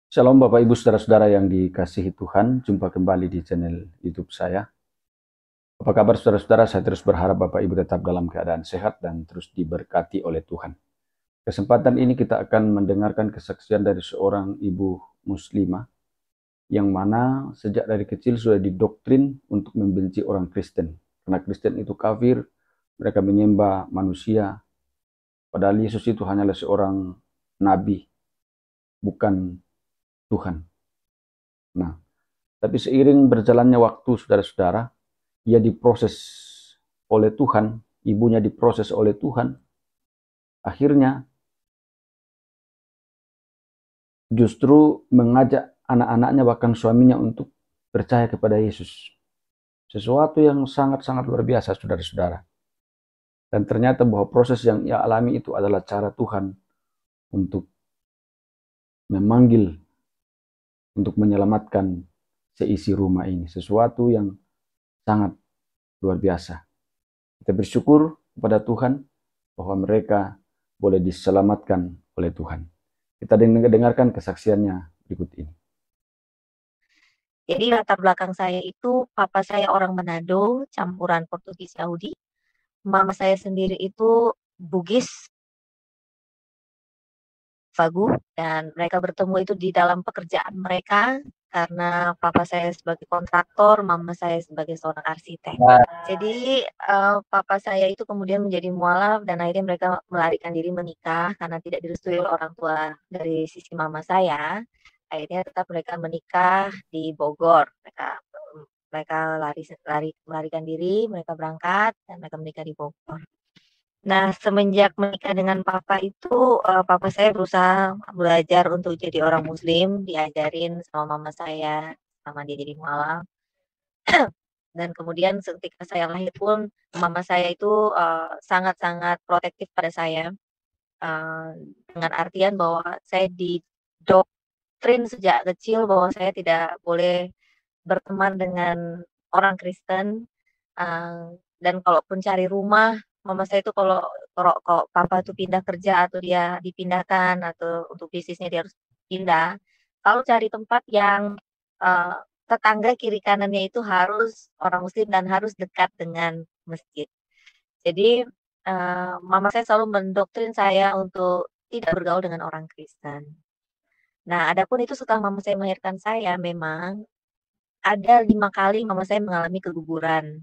Shalom Bapak Ibu Saudara-saudara yang dikasihi Tuhan, jumpa kembali di channel YouTube saya. Apa kabar saudara-saudara? Saya terus berharap Bapak Ibu tetap dalam keadaan sehat dan terus diberkati oleh Tuhan. Kesempatan ini kita akan mendengarkan kesaksian dari seorang ibu muslimah yang mana sejak dari kecil sudah didoktrin untuk membenci orang Kristen. Karena Kristen itu kafir, mereka menyembah manusia, padahal Yesus itu hanyalah seorang nabi, bukan Tuhan. Nah, tapi seiring berjalannya waktu, saudara-saudara, ia diproses oleh Tuhan, ibunya diproses oleh Tuhan, akhirnya justru mengajak anak-anaknya bahkan suaminya untuk percaya kepada Yesus. Sesuatu yang sangat-sangat luar biasa, saudara-saudara. Dan ternyata bahwa proses yang ia alami itu adalah cara Tuhan untuk memanggil, untuk menyelamatkan seisi rumah ini. Sesuatu yang sangat luar biasa. Kita bersyukur kepada Tuhan bahwa mereka boleh diselamatkan oleh Tuhan. Kita dengarkan kesaksiannya berikut ini. Jadi latar belakang saya itu, papa saya orang Manado, campuran Portugis Yahudi. Mama saya sendiri itu Bugis, Fagu, dan mereka bertemu itu di dalam pekerjaan mereka karena papa saya sebagai kontraktor, mama saya sebagai seorang arsitek. Jadi papa saya itu kemudian menjadi mualaf dan akhirnya mereka melarikan diri menikah karena tidak direstui oleh orang tua dari sisi mama saya. Akhirnya tetap mereka menikah di Bogor. Mereka melarikan diri, mereka berangkat dan mereka menikah di Bogor. Nah, semenjak menikah dengan papa itu, papa saya berusaha belajar untuk jadi orang muslim, diajarin sama mama saya, sama dia jadi mualaf. Dan kemudian ketika saya lahir pun, mama saya itu, sangat-sangat protektif pada saya, eee, dengan artian bahwa saya didoktrin sejak kecil bahwa saya tidak boleh berteman dengan orang Kristen, dan kalaupun cari rumah, mama saya itu kalau kalau papa tuh pindah kerja atau dia dipindahkan atau untuk bisnisnya dia harus pindah, selalu cari tempat yang, eee, tetangga kiri kanannya itu harus orang muslim dan harus dekat dengan masjid. Jadi, mama saya selalu mendoktrin saya untuk tidak bergaul dengan orang Kristen. Nah, adapun itu setelah mama saya melahirkan saya memang ada 5 kali mama saya mengalami keguguran.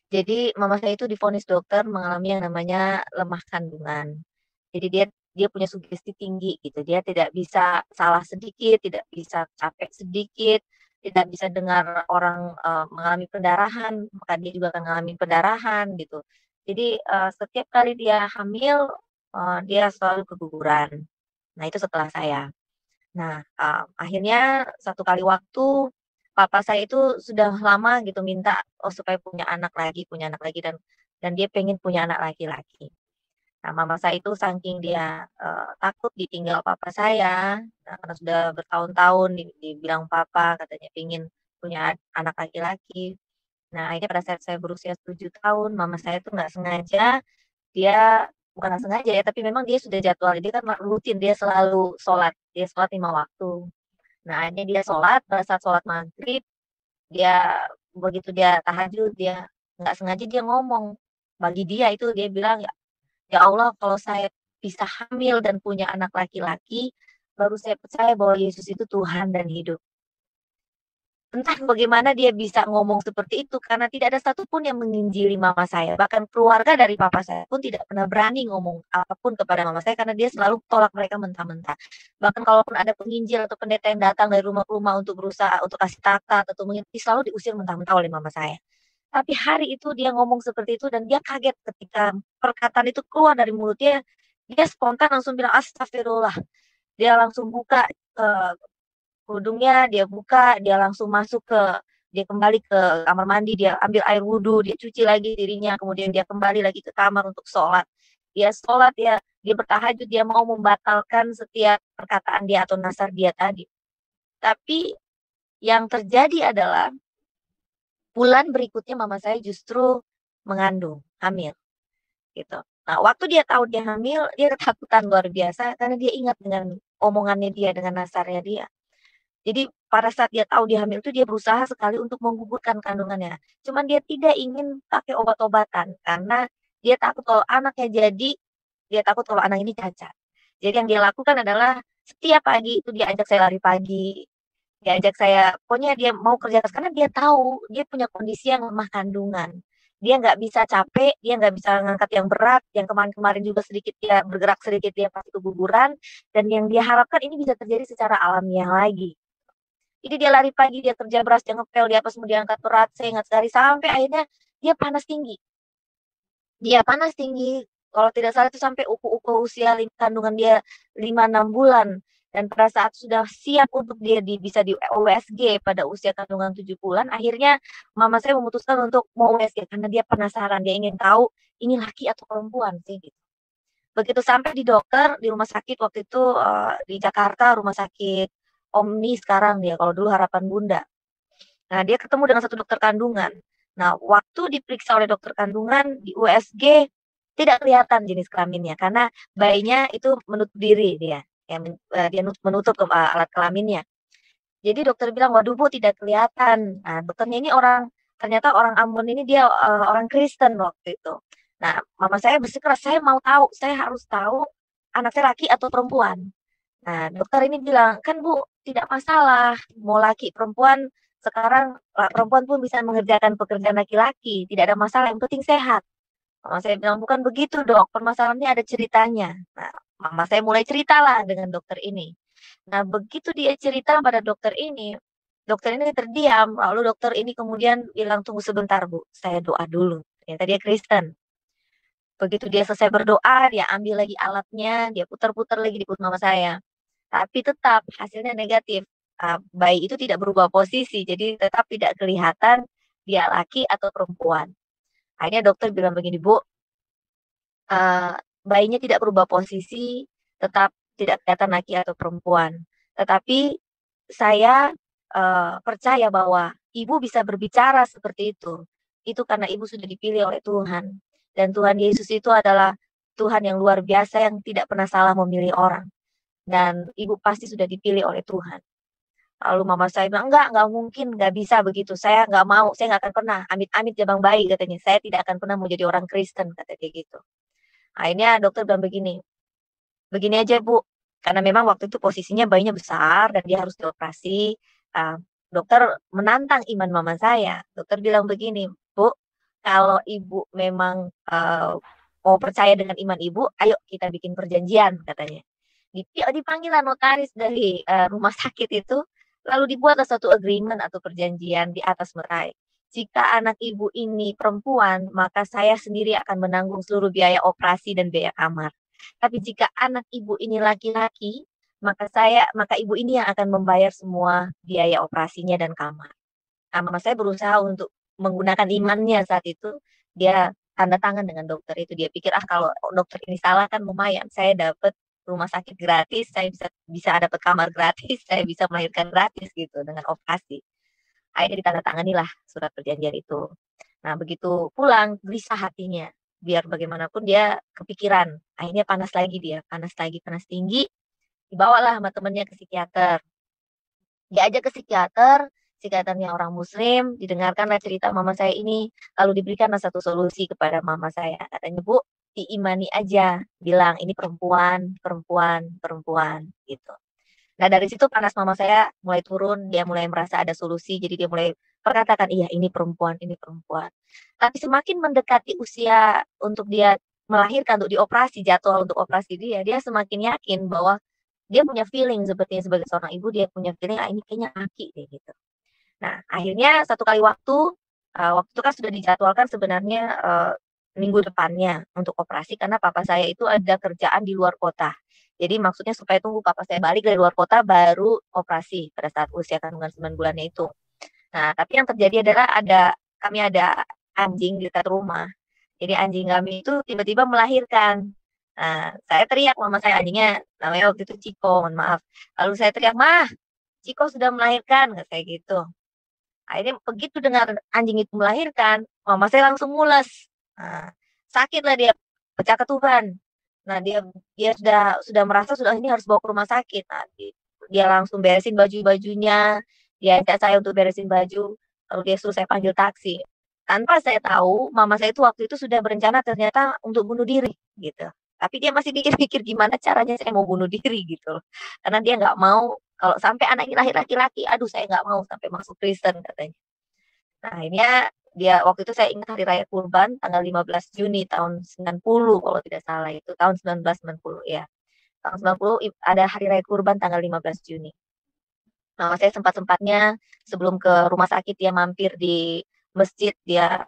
Jadi mama saya itu divonis dokter mengalami yang namanya lemah kandungan. Jadi dia punya sugesti tinggi gitu, dia tidak bisa salah sedikit, tidak bisa capek sedikit, tidak bisa dengar orang, mengalami pendarahan, maka dia juga akan mengalami pendarahan gitu. Jadi, setiap kali dia hamil, dia selalu keguguran. Nah itu setelah saya. Nah, akhirnya satu kali waktu, papa saya itu sudah lama gitu minta, supaya punya anak lagi dan dia pengen punya anak laki-laki. Nah, mama saya itu saking dia, takut ditinggal papa saya, nah karena sudah bertahun-tahun dibilang papa katanya pengen punya anak laki-laki. Nah, akhirnya pada saat saya berusia 7 tahun, mama saya tuh nggak sengaja dia bukan nggak sengaja ya, tapi memang dia sudah jadwal, dia kan rutin, dia selalu sholat, dia sholat 5 waktu. Nah, akhirnya dia sholat, pada saat sholat maghrib, dia begitu dia tahajud, dia nggak sengaja dia ngomong, bagi dia itu dia bilang, "Ya ya Allah, kalau saya bisa hamil dan punya anak laki-laki, baru saya percaya bahwa Yesus itu Tuhan dan hidup." Entah bagaimana dia bisa ngomong seperti itu, karena tidak ada satupun yang menginjili mama saya, bahkan keluarga dari papa saya pun tidak pernah berani ngomong apapun kepada mama saya, karena dia selalu tolak mereka mentah-mentah. Bahkan kalaupun ada penginjil atau pendeta yang datang dari rumah ke rumah untuk berusaha untuk kasih takat atau menginjil, selalu diusir mentah-mentah oleh mama saya. Tapi hari itu dia ngomong seperti itu dan dia kaget ketika perkataan itu keluar dari mulut dia, dia spontan langsung bilang, "Astagfirullah." Dia langsung buka, eee, kerudungnya, dia buka, dia langsung dia kembali ke kamar mandi, dia ambil air wudhu, dia cuci lagi dirinya, kemudian dia kembali lagi ke kamar untuk sholat. Dia sholat, dia bertahajud, dia mau membatalkan setiap perkataan dia atau nasar dia tadi. Tapi yang terjadi adalah bulan berikutnya mama saya justru mengandung, hamil, gitu. Nah, waktu dia tahu dia hamil, dia ketakutan luar biasa karena dia ingat dengan omongannya dia, dengan nasarnya dia. Jadi pada saat dia tahu dia hamil itu dia berusaha sekali untuk menggugurkan kandungannya. Cuman dia tidak ingin pakai obat-obatan karena dia takut kalau anaknya jadi, dia takut kalau anak ini cacat. Jadi yang dia lakukan adalah setiap pagi itu dia ajak saya lari pagi, diajak saya pokoknya dia mau kerja keras karena dia tahu dia punya kondisi yang lemah kandungan. Dia nggak bisa capek, dia nggak bisa ngangkat yang berat, yang kemarin-kemarin juga sedikit dia bergerak sedikit dia pasti keguguran, dan yang dia harapkan ini bisa terjadi secara alamiah lagi. Jadi dia lari pagi, dia kerja beras, dia ngepel, dia apa semua, dia angkat berat, saya ingat sekali, sampai akhirnya dia panas tinggi. Dia panas tinggi, kalau tidak salah itu sampai uku-uku usia kandungan dia 5-6 bulan. Dan pada saat sudah siap untuk dia bisa di USG pada usia kandungan 7 bulan, akhirnya mama saya memutuskan untuk mau USG karena dia penasaran, dia ingin tahu ini laki atau perempuan sih gitu. Begitu sampai di dokter, di rumah sakit waktu itu di Jakarta, rumah sakit Omni sekarang dia, kalau dulu Harapan Bunda. Nah, dia ketemu dengan satu dokter kandungan. Nah, waktu diperiksa oleh dokter kandungan di USG tidak kelihatan jenis kelaminnya karena bayinya itu menutup diri dia, ya, dia menutup alat kelaminnya. Jadi dokter bilang, waduh Bu tidak kelihatan. Nah, dokternya ini ternyata orang Ambon ini dia orang Kristen waktu itu. Nah, mama saya bersikeras, saya mau tahu, saya harus tahu anak saya laki atau perempuan. Nah, dokter ini bilang, kan Bu, tidak masalah, mau laki perempuan, sekarang perempuan pun bisa mengerjakan pekerjaan laki-laki, tidak ada masalah, yang penting sehat. Mama saya bilang, bukan begitu dok, permasalahannya ada ceritanya. Nah, mama saya mulai ceritalah dengan dokter ini. Nah, begitu dia cerita pada dokter ini terdiam, lalu dokter ini kemudian bilang, tunggu sebentar Bu, saya doa dulu. Ternyata dia Kristen. Begitu dia selesai berdoa, dia ambil lagi alatnya, dia putar-putar lagi di perut mama saya. Tapi tetap hasilnya negatif. Bayi itu tidak berubah posisi, jadi tetap tidak kelihatan dia laki atau perempuan. Akhirnya dokter bilang begini, Bu, bayinya tidak berubah posisi, tetap tidak kelihatan laki atau perempuan. Tetapi saya percaya bahwa ibu bisa berbicara seperti itu. Itu karena ibu sudah dipilih oleh Tuhan. Dan Tuhan Yesus itu adalah Tuhan yang luar biasa yang tidak pernah salah memilih orang. Dan ibu pasti sudah dipilih oleh Tuhan. Lalu mama saya bilang, enggak mungkin, nggak bisa begitu. Saya nggak mau, saya nggak akan pernah. Amit-amit jabang bayi katanya. Saya tidak akan pernah mau jadi orang Kristen, kata dia gitu. Akhirnya dokter bilang begini, begini aja Bu, karena memang waktu itu posisinya bayinya besar dan dia harus dioperasi. Dokter menantang iman mama saya. Dokter bilang begini, Bu, kalau ibu memang mau percaya dengan iman ibu, ayo kita bikin perjanjian katanya. Dipanggillah notaris dari rumah sakit itu, lalu dibuatlah suatu agreement atau perjanjian di atas merai. Jika anak ibu ini perempuan, maka saya sendiri akan menanggung seluruh biaya operasi dan biaya kamar. Tapi jika anak ibu ini laki-laki, maka ibu ini yang akan membayar semua biaya operasinya dan kamar. Nah, mama saya berusaha untuk menggunakan imannya saat itu, dia tanda tangan dengan dokter itu. Dia pikir, kalau dokter ini salah kan lumayan, saya dapat rumah sakit gratis, saya bisa dapat kamar gratis, saya bisa melahirkan gratis gitu dengan operasi. Akhirnya ditandatanganilah surat perjanjian itu. Nah, begitu pulang, gelisah hatinya. Biar bagaimanapun dia kepikiran. Akhirnya panas lagi, panas tinggi. Dibawalah sama temennya ke psikiater. Diajak ke psikiaternya orang muslim, didengarkanlah cerita mama saya ini, lalu diberikanlah satu solusi kepada mama saya. Katanya, Bu, diimani aja, bilang ini perempuan, gitu. Nah, dari situ panas mama saya mulai turun, dia mulai merasa ada solusi, jadi dia mulai perkatakan, iya ini perempuan, ini perempuan. Tapi semakin mendekati usia untuk dia melahirkan, untuk dioperasi, jadwal untuk operasi dia semakin yakin bahwa dia punya feeling sepertinya sebagai seorang ibu, dia punya feeling, ini kayaknya laki deh gitu. Nah, akhirnya satu kali waktu itu kan sudah dijadwalkan sebenarnya minggu depannya untuk operasi karena papa saya itu ada kerjaan di luar kota. Jadi maksudnya supaya tunggu papa saya balik dari luar kota baru operasi pada saat usia kandungan 9 bulannya itu. Nah, tapi yang terjadi adalah kami ada anjing di dekat rumah. Jadi anjing kami itu tiba-tiba melahirkan. Nah, saya teriak, mama saya, anjingnya namanya waktu itu Ciko, mohon maaf. Lalu saya teriak, "Mah, Ciko sudah melahirkan," kayak gitu. Akhirnya begitu dengar anjing itu melahirkan, mama saya langsung mules. Nah, sakitlah dia pecah ketuban. Nah, dia sudah merasa sudah ini harus bawa ke rumah sakit. Nah, dia langsung beresin baju-bajunya, dia ajak saya untuk beresin baju, lalu dia suruh saya panggil taksi. Tanpa saya tahu, mama saya itu waktu itu sudah berencana ternyata untuk bunuh diri gitu. Tapi dia masih pikir-pikir gimana caranya saya mau bunuh diri gitu loh. Karena dia nggak mau kalau sampai anak ini lahir laki-laki, aduh saya nggak mau sampai masuk Kristen katanya. Nah, akhirnya dia waktu itu saya ingat hari raya Kurban tanggal 15 Juni tahun 90 kalau tidak salah itu tahun 1990 ya. Tahun 90 ada hari raya Kurban tanggal 15 Juni. Nah, saya sempat-sempatnya sebelum ke rumah sakit dia mampir di masjid, dia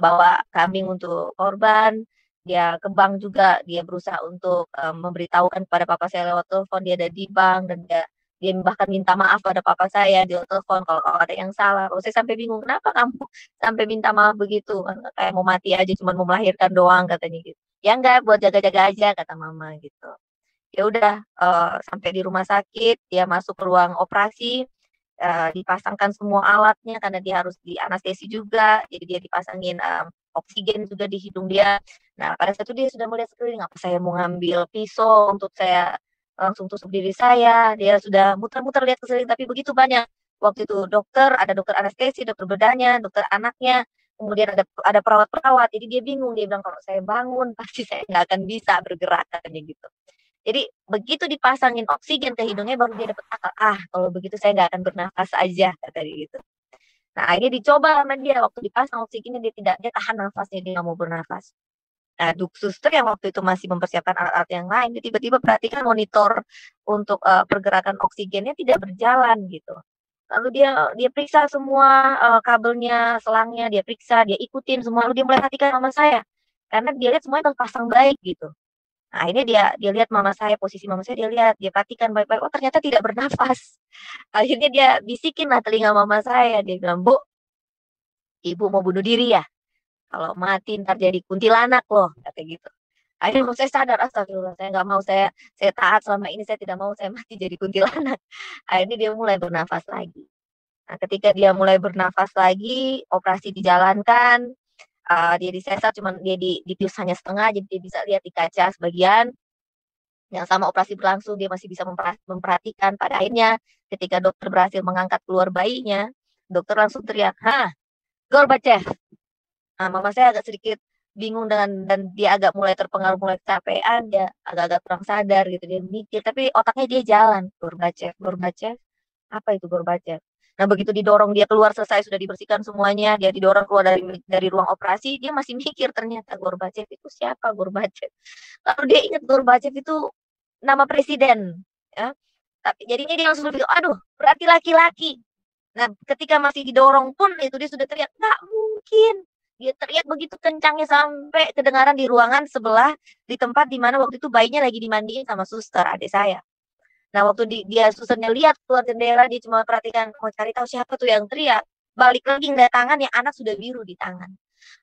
bawa kambing untuk korban, dia ke bank juga, dia berusaha untuk memberitahukan kepada papa saya lewat telepon dia ada di bank dan dia bahkan minta maaf pada papa saya di telepon kalau ada yang salah. Kalau saya sampai bingung, kenapa kamu sampai minta maaf begitu? Kan kayak mau mati aja, cuma mau melahirkan doang katanya gitu. Ya enggak, buat jaga-jaga aja kata mama gitu. Ya udah, sampai di rumah sakit, dia masuk ke ruang operasi, dipasangkan semua alatnya karena dia harus dianestesi juga, jadi dia dipasangin, oksigen juga di hidung dia. Nah, pada saat itu dia sudah melihat sekeliling, apa saya mau ngambil pisau untuk saya langsung tusuk diri saya, dia sudah muter-muter lihat ke sekeliling, tapi begitu banyak. Waktu itu ada dokter anestesi, dokter bedahnya, dokter anaknya, kemudian ada perawat-perawat, jadi dia bingung, dia bilang, "Kalau saya bangun pasti saya nggak akan bisa bergerak," katanya gitu. Jadi begitu dipasangin oksigen ke hidungnya baru dia dapat akal, "Ah, kalau begitu saya nggak akan bernafas aja," kata dia gitu. Nah, akhirnya dicoba sama dia waktu dipasang oksigennya dia tahan nafasnya, dia nggak mau bernafas. Nah, suster yang waktu itu masih mempersiapkan alat-alat yang lain, dia tiba-tiba perhatikan monitor untuk, pergerakan oksigennya tidak berjalan gitu. Lalu dia dia periksa semua, kabelnya, selangnya, dia periksa, dia ikutin semua, lalu dia mulai perhatikan mama saya. Karena dia lihat semuanya terpasang baik gitu. Nah, akhirnya dia dia lihat mama saya, posisi mama saya dia lihat, dia perhatikan baik-baik, oh ternyata tidak bernafas. Akhirnya dia bisikin lah telinga mama saya, dia bilang, "Bu, ibu mau bunuh diri ya? Kalau mati ntar jadi kuntilanak loh," kata gitu. Akhirnya mama saya sadar, astagfirullah saya nggak mau, saya taat selama ini, saya tidak mau saya mati jadi kuntilanak. Akhirnya dia mulai bernafas lagi. Nah, ketika dia mulai bernafas lagi, operasi dijalankan, dia disesar cuman dia dibius hanya setengah, jadi dia bisa lihat di kaca sebagian. Yang sama operasi berlangsung, dia masih bisa memperhatikan. Pada akhirnya, ketika dokter berhasil mengangkat keluar bayinya, dokter langsung teriak, "Hah, Gorbachev." Nah, mama saya agak sedikit bingung dan dia agak mulai terpengaruh, mulai kecapean, dia agak-agak kurang sadar gitu, dia mikir, tapi otaknya dia jalan, Gorbachev, Gorbachev, apa itu Gorbachev? Nah, begitu didorong dia keluar selesai sudah dibersihkan semuanya, dia didorong keluar dari ruang operasi, dia masih mikir ternyata Gorbachev itu siapa Gorbachev. Lalu dia ingat Gorbachev itu nama presiden, ya. Tapi jadinya dia langsung berpikir, aduh, berarti laki-laki. Nah, ketika masih didorong pun itu dia sudah teriak, nggak mungkin. Dia teriak begitu kencangnya sampai kedengaran di ruangan sebelah, di tempat di mana waktu itu bayinya lagi dimandiin sama suster, adik saya. Nah, waktu dia susternya lihat keluar jendela, dia cuma perhatikan, mau cari tahu siapa tuh yang teriak. Balik lagi ngeliat tangan, yang anak sudah biru di tangan.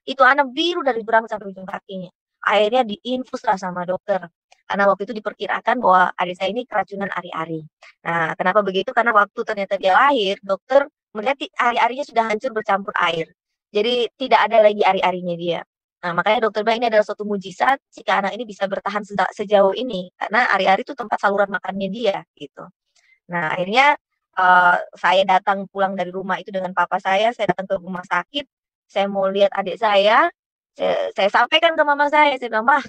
Itu anak biru dari berang sampai ujung kakinya. Akhirnya diinfus lah sama dokter. Karena waktu itu diperkirakan bahwa adik saya ini keracunan ari-ari. Nah, kenapa begitu? Karena waktu ternyata dia lahir, dokter melihat ari-arinya sudah hancur bercampur air. Jadi tidak ada lagi ari-arinya dia. Nah, makanya dokter bilang ini adalah suatu mujizat jika anak ini bisa bertahan sejauh ini. Karena ari-ari itu tempat saluran makannya dia gitu. Nah, akhirnya saya datang pulang dari rumah itu dengan papa saya datang ke rumah sakit, saya mau lihat adik saya sampaikan ke mama saya bilang, "Mah,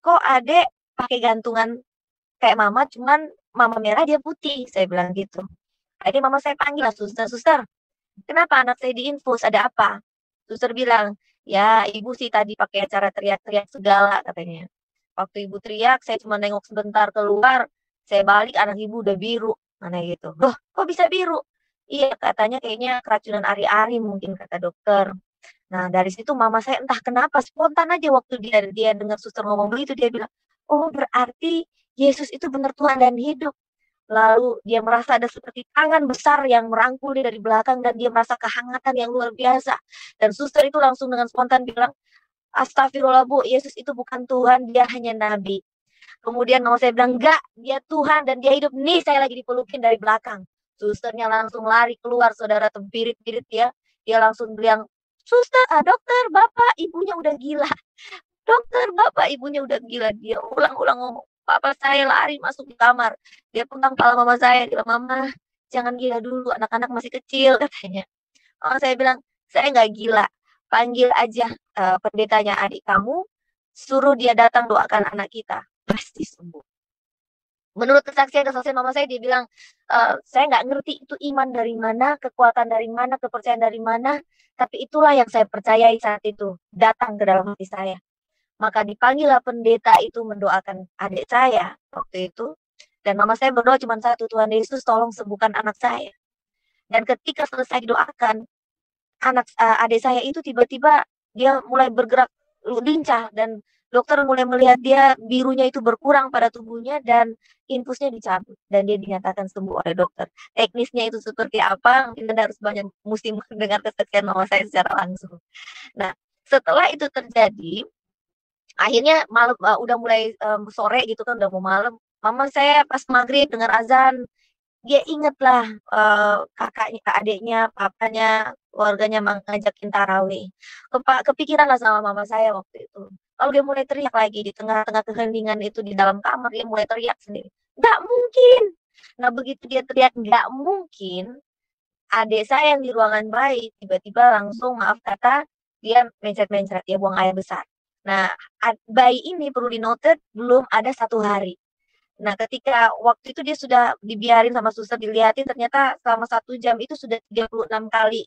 kok adek pakai gantungan kayak mama, cuman mama merah dia putih," saya bilang gitu. Akhirnya mama saya panggil lah suster, "Suster, kenapa anak saya diinfus, ada apa?" Suster bilang, "Ya ibu sih tadi pakai acara teriak-teriak segala," katanya. "Waktu ibu teriak, saya cuma nengok sebentar keluar, saya balik anak ibu udah biru," mana gitu. "Loh, kok bisa biru?" "Iya, katanya kayaknya keracunan ari-ari mungkin," kata dokter. Nah, dari situ mama saya entah kenapa spontan aja waktu dia dia dengar suster ngomong begitu, dia bilang, "Oh, berarti Yesus itu benar Tuhan dan hidup." Lalu dia merasa ada seperti tangan besar yang merangkul dia dari belakang dan dia merasa kehangatan yang luar biasa. Dan suster itu langsung dengan spontan bilang, "Astagfirullah Bu, Yesus itu bukan Tuhan, dia hanya nabi." Kemudian mama saya bilang, "Enggak, dia Tuhan dan dia hidup." Nih saya lagi dipelukin dari belakang. Susternya langsung lari keluar, saudara terbirit-birit dia. Dia langsung bilang, "Suster, dokter, bapak, ibunya udah gila." dokter, bapak ibunya udah gila. Dia ulang-ulang ngomong. Papa saya lari masuk di kamar. Dia pegang kepala mama saya. Dia bilang, "Mama, jangan gila dulu. Anak-anak masih kecil," katanya. Oh, saya bilang, "Saya nggak gila. Panggil aja pendetanya adik kamu. Suruh dia datang doakan anak kita. Pasti sembuh." Menurut kesaksian mama saya, dia bilang, "Saya nggak ngerti itu iman dari mana, kekuatan dari mana, kepercayaan dari mana, tapi itulah yang saya percayai saat itu, datang ke dalam hati saya." Maka dipanggillah pendeta itu mendoakan adik saya waktu itu, dan mama saya berdoa cuma satu, "Tuhan Yesus tolong sembuhkan anak saya." Dan ketika selesai didoakan, adik saya itu tiba-tiba dia mulai bergerak lincah, dan dokter mulai melihat dia birunya itu berkurang pada tubuhnya dan infusnya dicabut dan dia dinyatakan sembuh oleh dokter. Teknisnya itu seperti apa? Mungkin Anda harus mesti mendengar kesaksian mama saya secara langsung. Nah, setelah itu terjadi, akhirnya malam, udah mulai sore gitu kan, udah mau malam. Mama saya pas maghrib dengar azan, dia ingatlah, kakaknya, adiknya, papanya, keluarganya ngajakin tarawih. Kepikiranlah sama mama saya waktu itu. Lalu dia mulai teriak lagi di tengah-tengah keheningan itu di dalam kamar, dia mulai teriak sendiri, "Nggak mungkin!" Nah, begitu dia teriak, "Nggak mungkin!" adik saya yang di ruangan bayi tiba-tiba langsung, maaf kata, dia mencret-mencret, dia buang air besar. Nah, bayi ini perlu di-noted belum ada 1 hari. Nah, ketika waktu itu dia sudah dibiarin sama suster dilihatin, ternyata selama 1 jam itu sudah 36 kali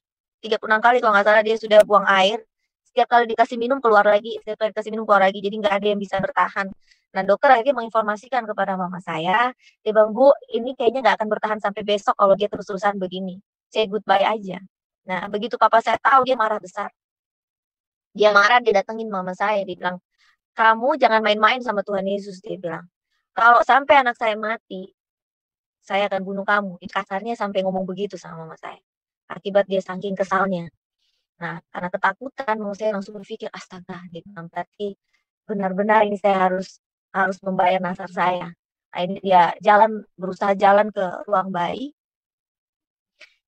kalau nggak salah dia sudah buang air. Setiap kali dikasih minum keluar lagi, setiap kali dikasih minum keluar lagi, jadi nggak ada yang bisa bertahan. Nah, dokter akhirnya menginformasikan kepada mama saya, dia bilang, "Bu, ini kayaknya nggak akan bertahan sampai besok kalau dia terus-terusan begini. Say goodbye aja." Nah, begitu papa saya tahu, dia marah besar. Dia marah, dia datengin mama saya, dia bilang, "Kamu jangan main-main sama Tuhan Yesus," dia bilang. "Kalau sampai anak saya mati, saya akan bunuh kamu." Kasarnya sampai ngomong begitu sama mama saya. Akibat dia saking kesalnya. Nah, karena ketakutan, mama saya langsung berpikir, "Astaga," dia bilang, "berarti benar-benar ini saya harus harus membayar nasar saya." Akhirnya dia berusaha jalan ke ruang bayi.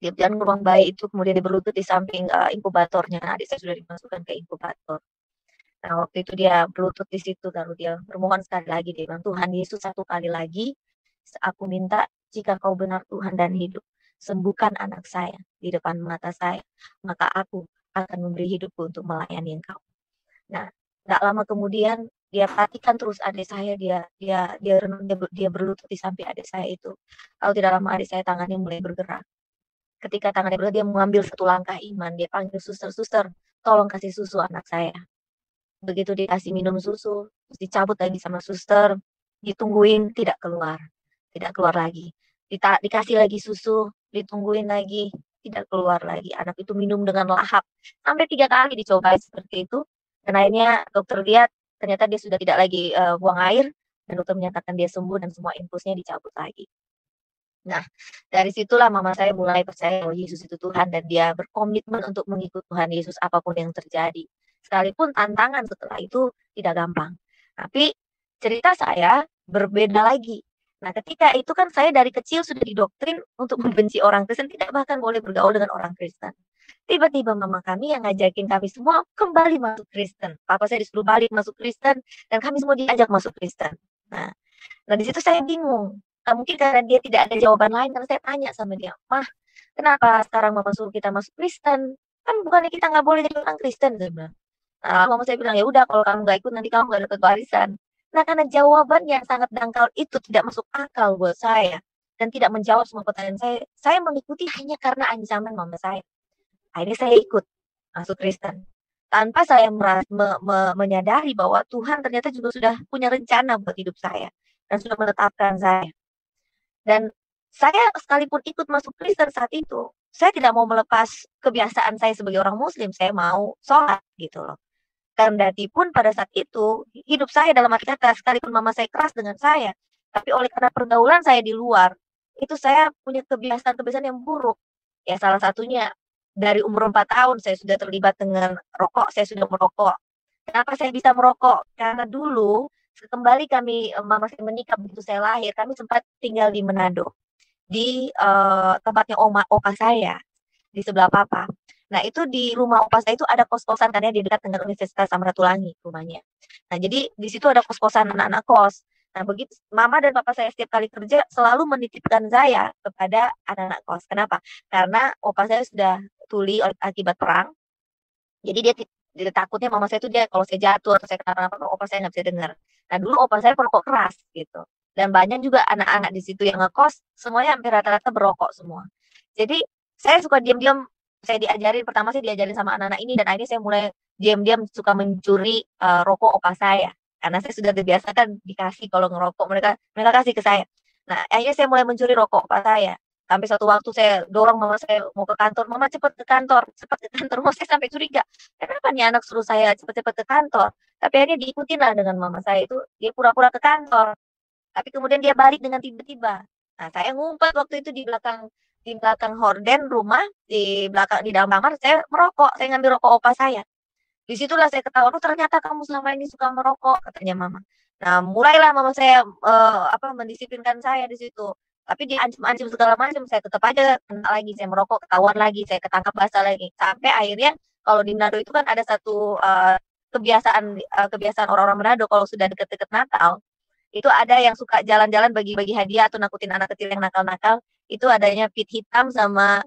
Dia jalan ke ruang bayi itu, kemudian dia berlutut di samping, inkubatornya. Adik saya sudah dimasukkan ke inkubator. Nah, waktu itu dia berlutut di situ, lalu dia bermohon sekali lagi, dia bilang, "Tuhan Yesus, 1 kali lagi, aku minta jika Kau benar Tuhan dan hidup, sembuhkan anak saya di depan mata saya, maka aku akan memberi hidupku untuk melayani Engkau." Nah, nggak lama kemudian dia perhatikan terus adik saya, dia berlutut di samping adik saya itu. Lalu tidak lama adik saya tangannya mulai bergerak. Ketika tangannya bergerak, dia mengambil 1 langkah iman, dia panggil, "Suster, suster, tolong kasih susu anak saya." Begitu dikasih minum susu, terus dicabut lagi sama suster, ditungguin tidak keluar lagi. Dikasih lagi susu, ditungguin lagi, tidak keluar lagi. Anak itu minum dengan lahap. Sampai 3 kali dicoba seperti itu, dan akhirnya dokter lihat ternyata dia sudah tidak lagi, buang air, dan dokter menyatakan dia sembuh dan semua infusnya dicabut lagi. Nah, dari situlah mama saya mulai percaya bahwa Yesus itu Tuhan dan dia berkomitmen untuk mengikut Tuhan Yesus apapun yang terjadi. Sekalipun tantangan setelah itu tidak gampang. Tapi cerita saya berbeda lagi. Nah, ketika itu kan saya dari kecil sudah didoktrin untuk membenci orang Kristen, tidak bahkan boleh bergaul dengan orang Kristen. Tiba-tiba mama kami yang ngajakin kami semua kembali masuk Kristen. Papa saya disuruh balik masuk Kristen dan kami semua diajak masuk Kristen. Nah, nah di situ saya bingung. Mungkin karena dia tidak ada jawaban lain, karena saya tanya sama dia, "Mah, kenapa sekarang mama suruh kita masuk Kristen? Kan bukannya kita nggak boleh jadi orang Kristen," saya bilang. Nah, mama saya bilang, "Ya udah, kalau kamu nggak ikut nanti kamu nggak dapat warisan." Nah, karena jawaban yang sangat dangkal itu tidak masuk akal buat saya dan tidak menjawab semua pertanyaan saya mengikuti hanya karena ancaman mama saya. Akhirnya saya ikut masuk Kristen. Tanpa saya menyadari bahwa Tuhan ternyata juga sudah punya rencana buat hidup saya dan sudah menetapkan saya. Dan saya sekalipun ikut masuk Kristen saat itu, saya tidak mau melepas kebiasaan saya sebagai orang muslim, saya mau sholat gitu loh. Kendati pun pada saat itu, hidup saya dalam arti kata, sekalipun mama saya keras dengan saya, tapi oleh karena pergaulan saya di luar, itu saya punya kebiasaan-kebiasaan yang buruk. Ya salah satunya, dari umur 4 tahun saya sudah terlibat dengan rokok, saya sudah merokok. Kenapa saya bisa merokok? Karena dulu, kembali kami, mama saya menikah begitu saya lahir, kami sempat tinggal di Manado, di, tempatnya opa saya, di sebelah papa. Nah, itu di rumah opa saya itu ada kos-kosan karena dia dekat dengan Universitas Samratulangi rumahnya. Nah, jadi di situ ada kos-kosan anak-anak kos. Nah, begitu mama dan papa saya setiap kali kerja selalu menitipkan saya kepada anak-anak kos. Kenapa? Karena opa saya sudah tuli akibat perang. Jadi dia takutnya mama saya itu dia kalau saya jatuh atau saya kenapa-napa opa saya nggak bisa dengar. Nah, dulu opa saya perokok keras gitu. Dan banyak juga anak-anak di situ yang ngekos, semuanya hampir rata-rata berokok semua. Jadi saya suka diam-diam, saya diajarin pertama saya diajarin sama anak-anak ini dan akhirnya saya mulai diam-diam suka mencuri rokok opa saya. Karena saya sudah terbiasa kan dikasih kalau ngerokok mereka mereka kasih ke saya. Nah, akhirnya saya mulai mencuri rokok opa saya. Sampai suatu waktu saya dorong mama saya mau ke kantor, "Mama cepet ke kantor, cepet ke kantor." Mama saya sampai curiga, "Kenapa nih anak suruh saya cepet-cepet ke kantor?" Tapi akhirnya diikutin lah dengan mama saya itu, dia pura-pura ke kantor, tapi kemudian dia balik dengan tiba-tiba. Nah, saya ngumpet waktu itu di belakang horden rumah, di dalam kamar saya merokok, saya ngambil rokok opa saya. Di situlah saya ketahuan, "Oh ternyata kamu selama ini suka merokok," katanya mama. Nah, mulailah mama saya, mendisiplinkan saya di situ. Tapi diancam-ancam segala macam, saya tetap aja kena lagi, saya merokok ketahuan lagi, saya ketangkap basah lagi. Sampai akhirnya kalau di Manado itu kan ada satu, kebiasaan orang-orang Manado kalau sudah deket-deket Natal, itu ada yang suka jalan-jalan bagi-bagi hadiah atau nakutin anak kecil yang nakal-nakal, itu adanya pit hitam sama,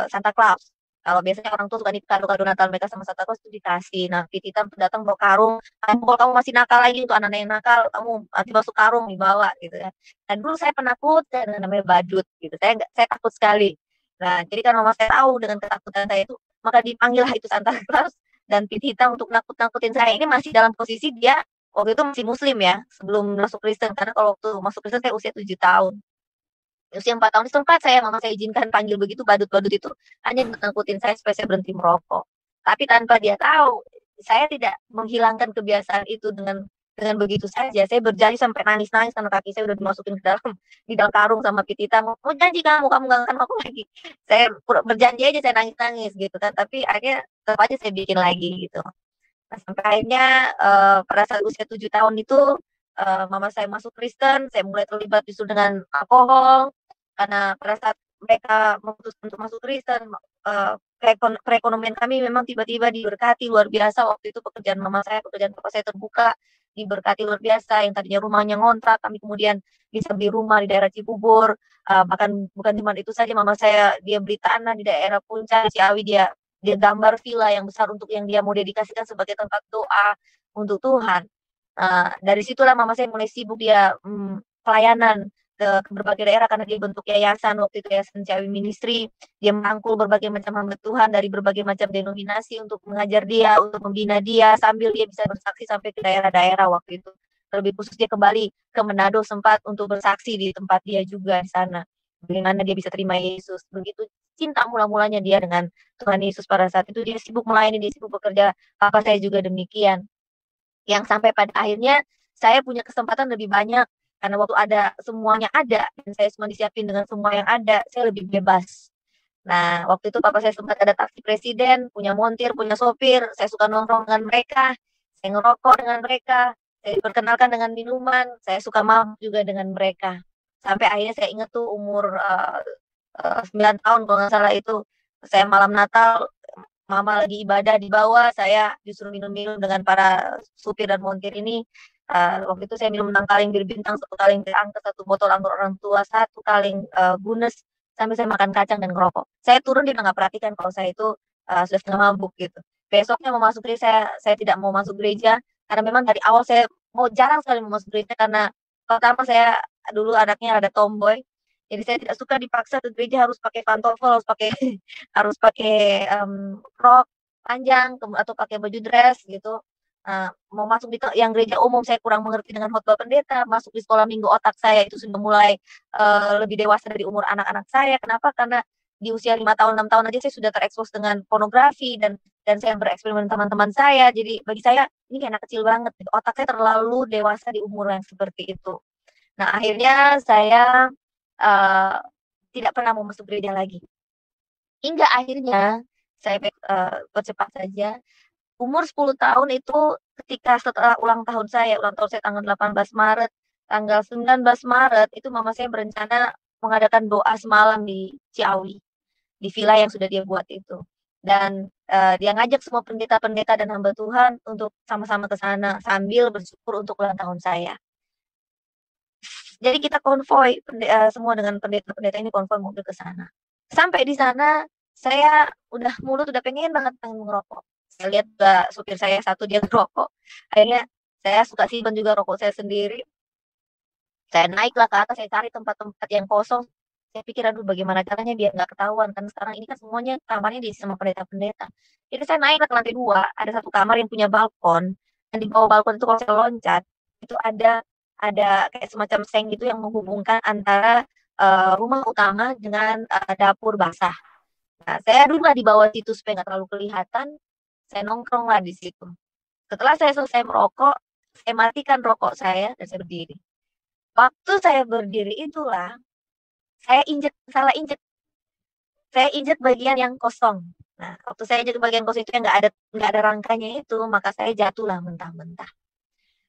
Santa Claus. Kalau biasanya orang tua suka nih kado-kado Natal mereka sama Santa Claus itu dikasih. Nah, pit hitam tuh datang bawa karung, "Kalau kamu masih nakal lagi untuk anak-anak yang nakal, kamu nanti masuk karung dibawa," gitu ya. Dan dulu saya penakut dengan namanya badut gitu, saya takut sekali. Nah, jadi kan mama saya tahu dengan ketakutan saya itu, maka dipanggillah itu Santa Claus dan pit hitam untuk nakut-nakutin saya. Ini masih dalam posisi dia waktu itu masih muslim ya, sebelum masuk Kristen, karena kalau waktu masuk Kristen saya usia 7 tahun. Usia 4 tahun sempat mama saya izinkan panggil begitu badut-badut itu, hanya nakut-nakutin saya supaya saya berhenti merokok. Tapi tanpa dia tahu, saya tidak menghilangkan kebiasaan itu dengan begitu saja. Saya berjanji sampai nangis-nangis karena kaki saya udah dimasukin ke dalam di dalam karung sama pitita, "Mau janji kamu nggak akan merokok lagi." Saya berjanji aja saya nangis-nangis gitu kan, tapi akhirnya tetap aja saya bikin lagi gitu. Nah, sampai akhirnya, pada saat usia 7 tahun itu, mama saya masuk Kristen, saya mulai terlibat justru dengan alkohol, karena pada saat mereka memutuskan untuk masuk Kristen, perekonomian kami memang tiba-tiba diberkati luar biasa. Waktu itu pekerjaan mama saya, pekerjaan papa saya terbuka, diberkati luar biasa, yang tadinya rumahnya ngontrak, kami kemudian bisa beli rumah di daerah Cibubur, bahkan bukan cuma itu saja, mama saya dia beli tanah di daerah Puncak, Ciawi, dia dia gambar villa yang besar untuk yang dia mau dedikasikan sebagai tempat doa untuk Tuhan. Dari situlah mama saya mulai sibuk dia, pelayanan ke berbagai daerah karena dia bentuk yayasan, waktu itu Yayasan Ciawi Ministry. Dia merangkul berbagai macam hamba Tuhan dari berbagai macam denominasi untuk mengajar dia, untuk membina dia, sambil dia bisa bersaksi sampai ke daerah-daerah waktu itu. Terlebih khusus dia kembali ke Manado sempat untuk bersaksi di tempat dia juga di sana. Bagaimana dia bisa terima Yesus. Begitu cinta mula-mulanya dia dengan Tuhan Yesus pada saat itu, dia sibuk melayani, dia sibuk bekerja, papa saya juga demikian. Yang sampai pada akhirnya saya punya kesempatan lebih banyak, karena waktu semuanya ada, dan saya semua disiapin dengan semua yang ada, saya lebih bebas. Nah, waktu itu papa saya sempat ada taksi presiden, punya montir, punya sopir, saya suka nongkrong dengan mereka, saya ngerokok dengan mereka, saya diperkenalkan dengan minuman, saya suka mabuk juga dengan mereka. Sampai akhirnya saya ingat tuh umur 9 tahun kalau nggak salah itu, saya malam Natal, mama lagi ibadah di bawah, saya justru minum-minum dengan para supir dan montir ini. Waktu itu saya minum 6 kaleng bir bintang, 1 kaleng teh angkat, 1 botol anggur orang tua, 1 kaleng, Guinness, sampai saya makan kacang dan ngerokok. Saya turun dia nggak perhatikan kalau saya itu, sudah setengah mabuk gitu. Besoknya mau masuk gereja, saya tidak mau masuk gereja, karena memang dari awal saya jarang sekali mau masuk gereja karena pertama saya dulu anaknya rada tomboy, jadi saya tidak suka dipaksa ke gereja harus pakai pantofel, harus pakai harus pakai, rok panjang atau pakai baju dress gitu. Mau masuk yang gereja umum saya kurang mengerti dengan khotbah pendeta, masuk di sekolah minggu otak saya itu sudah mulai, lebih dewasa dari umur anak-anak saya. Kenapa? Karena di usia 5 tahun, 6 tahun aja saya sudah terekspos dengan pornografi dan saya bereksperimen teman-teman saya. Jadi bagi saya ini kayak anak kecil banget gitu, otak saya terlalu dewasa di umur yang seperti itu. Nah, akhirnya saya, eee, tidak pernah mau masuk gereja lagi. Hingga akhirnya saya percepat saja, umur 10 tahun itu ketika setelah ulang tahun saya tanggal 18 Maret, tanggal 19 Maret itu mama saya berencana mengadakan doa semalam di Ciawi, di villa yang sudah dia buat itu. Dan dia ngajak semua pendeta-pendeta dan hamba Tuhan untuk sama-sama ke sana sambil bersyukur untuk ulang tahun saya. Jadi kita konvoi semua dengan pendeta-pendeta ini konvoi mobil ke sana. Sampai di sana saya mulut udah pengen banget pengen ngerokok. Saya lihat supir saya satu dia ngerokok. Akhirnya saya suka simpan juga rokok saya sendiri. Saya naiklah ke atas, saya cari tempat-tempat yang kosong. Saya pikir, aduh bagaimana caranya biar nggak ketahuan. Kan sekarang ini kan semuanya kamarnya diisi sama pendeta-pendeta. Jadi saya naik ke lantai 2, ada satu kamar yang punya balkon. Dan di bawah balkon itu kalau saya loncat, itu ada kayak semacam seng gitu yang menghubungkan antara rumah utama dengan dapur basah. Nah, saya duduklah di bawah situ supaya nggak terlalu kelihatan. Saya nongkrong lah di situ. Setelah saya selesai merokok, saya matikan rokok saya dan saya berdiri. Waktu saya berdiri itulah saya salah injek. Saya injek bagian yang kosong. Nah, waktu saya injek bagian kosong itu yang nggak ada rangkanya itu, maka saya jatuhlah mentah-mentah.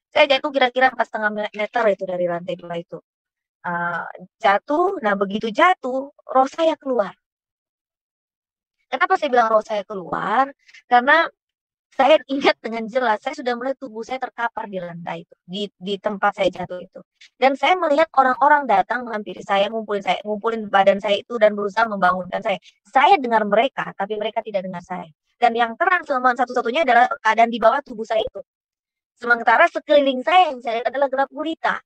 Saya jatuh kira-kira 4,5 meter itu dari lantai 2 itu. Jatuh, nah begitu jatuh, roh saya keluar. Kenapa saya bilang roh saya keluar? Karena saya ingat dengan jelas, saya sudah melihat tubuh saya terkapar di lantai itu, di tempat saya jatuh itu. Dan saya melihat orang-orang datang menghampiri saya, ngumpulin badan saya itu dan berusaha membangunkan saya. Saya dengar mereka, tapi mereka tidak dengar saya. Dan yang terang selama satu-satunya adalah keadaan di bawah tubuh saya itu. Sementara sekeliling saya yang saya lihat adalah gelap gulita.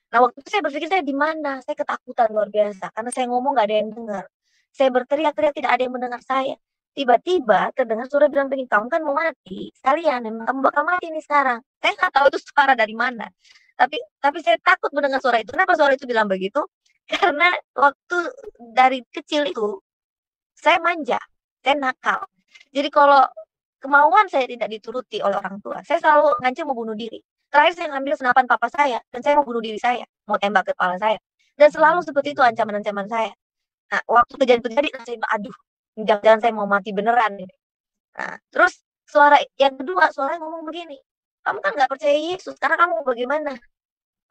Nah, waktu itu saya berpikir saya di mana? Saya ketakutan luar biasa karena saya ngomong gak ada yang dengar. Saya berteriak-teriak tidak ada yang mendengar saya. Tiba-tiba terdengar suara bilang begini, kamu kan mau mati sekalian, memang kamu bakal mati nih sekarang. Saya nggak tahu itu suara dari mana. Tapi saya takut mendengar suara itu. Kenapa suara itu bilang begitu? Karena waktu dari kecil itu saya manja, saya nakal. Jadi kalau kemauan saya tidak dituruti oleh orang tua, saya selalu ngancam mau bunuh diri. Terakhir saya ngambil senapan papa saya dan saya mau bunuh diri saya, mau tembak ke kepala saya. Dan selalu seperti itu ancaman-ancaman saya. Nah, waktu kejadian terjadi, saya bilang, aduh, jangan-jangan saya mau mati beneran ini. Nah, terus suara yang kedua, suara ngomong begini, kamu kan nggak percaya Yesus, karena kamu bagaimana?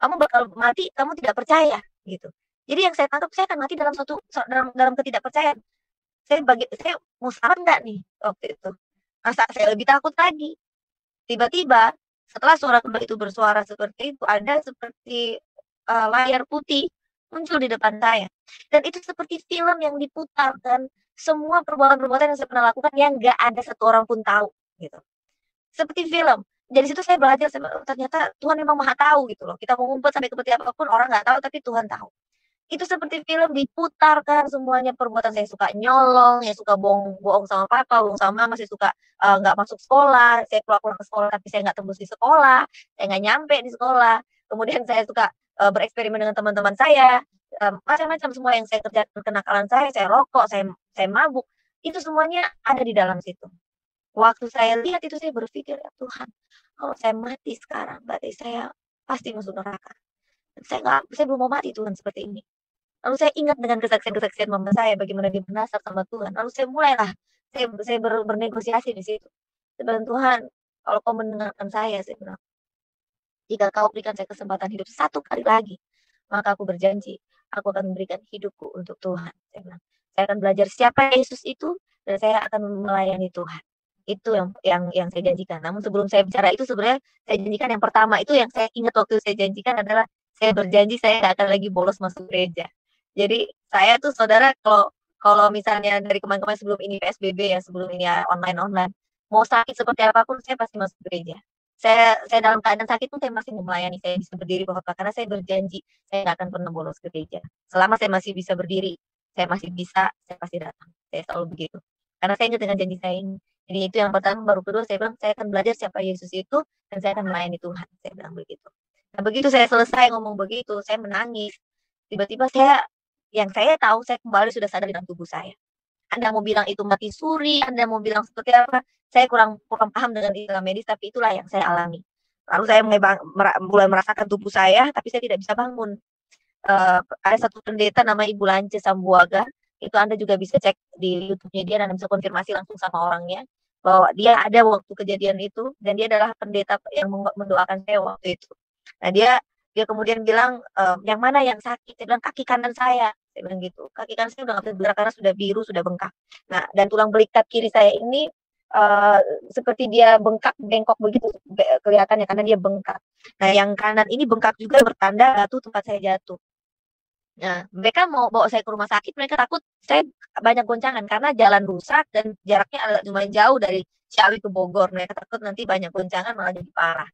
Kamu bakal mati, kamu tidak percaya, gitu. Jadi yang saya tangkap, saya akan mati dalam ketidakpercayaan. Saya mau selamat nggak nih waktu itu? Masa saya lebih takut lagi. Tiba-tiba setelah suara kembali itu bersuara seperti itu, ada seperti layar putih muncul di depan saya. Dan itu seperti film yang diputar dan semua perbuatan-perbuatan yang saya pernah lakukan yang nggak ada satu orang pun tahu gitu. Seperti film. Dari situ saya belajar ternyata Tuhan memang maha tahu gitu loh. Kita mau ngumpet sampai seperti apapun orang nggak tahu tapi Tuhan tahu. Itu seperti film diputarkan semuanya perbuatan saya suka nyolong, ya suka bohong sama papa, bohong sama mama, saya suka nggak masuk sekolah, saya pulang ke sekolah tapi saya nggak tembus di sekolah, saya nggak nyampe di sekolah. Kemudian saya suka bereksperimen dengan teman-teman saya, macam-macam semua yang saya kerjakan kenakalan saya rokok, saya mabuk, itu semuanya ada di dalam situ. Waktu saya lihat itu saya berpikir, ya Tuhan, kalau saya mati sekarang berarti saya pasti masuk neraka. Saya belum mau mati Tuhan seperti ini. Lalu saya ingat dengan kesaksian-kesaksian mama saya, bagaimana dia bernasar sama Tuhan. Lalu saya bernegosiasi di situ. Saya bilang, Tuhan, kalau kau mendengarkan saya bilang, jika kau berikan saya kesempatan hidup satu kali lagi, maka aku berjanji, aku akan memberikan hidupku untuk Tuhan. Saya bilang, saya akan belajar siapa Yesus itu, dan saya akan melayani Tuhan. Itu yang saya janjikan. Namun sebelum saya bicara itu, sebenarnya saya janjikan yang pertama, itu yang saya ingat waktu saya janjikan adalah, saya berjanji saya nggak akan lagi bolos masuk gereja. Jadi saya tuh saudara kalau misalnya dari kemarin-kemarin sebelum ini PSBB ya, sebelum ini ya online, mau sakit seperti apapun saya pasti masuk gereja. Saya dalam keadaan sakit pun saya masih mau melayani, saya bisa berdiri bapak karena saya berjanji saya nggak akan pernah bolos ke gereja. Selama saya masih bisa berdiri, saya masih bisa, saya pasti datang. Saya selalu begitu. Karena saya ingat dengan janji saya ini. Jadi itu yang pertama, baru kedua saya bilang saya akan belajar siapa Yesus itu dan saya akan melayani Tuhan. Saya bilang begitu. Nah begitu saya selesai ngomong begitu, saya menangis. Tiba-tiba yang saya tahu saya kembali sudah sadar dengan tubuh saya. Anda mau bilang itu mati suri, Anda mau bilang seperti apa, saya kurang paham dengan istilah medis, tapi itulah yang saya alami. Lalu saya mulai merasakan tubuh saya, tapi saya tidak bisa bangun. Ada satu pendeta nama Ibu Lance Sambuaga, itu Anda juga bisa cek di YouTube-nya dia dan bisa konfirmasi langsung sama orangnya bahwa dia ada waktu kejadian itu dan dia adalah pendeta yang mendoakan saya waktu itu. Nah dia kemudian bilang, yang mana yang sakit? Saya bilang kaki kanan saya saya bilang gitu. Kaki kanan saya udah nggak bisa bergerak karena sudah biru, sudah bengkak. Nah, dan tulang belikat kiri saya ini uh, seperti dia bengkak, bengkok begitu kelihatannya karena dia bengkak. Nah, yang kanan ini bengkak juga bertanda batu tempat saya jatuh. Nah, mereka mau bawa saya ke rumah sakit, mereka takut saya banyak goncangan karena jalan rusak dan jaraknya agak lumayan jauh dari Ciawi ke Bogor. Mereka takut nanti banyak goncangan malah jadi parah.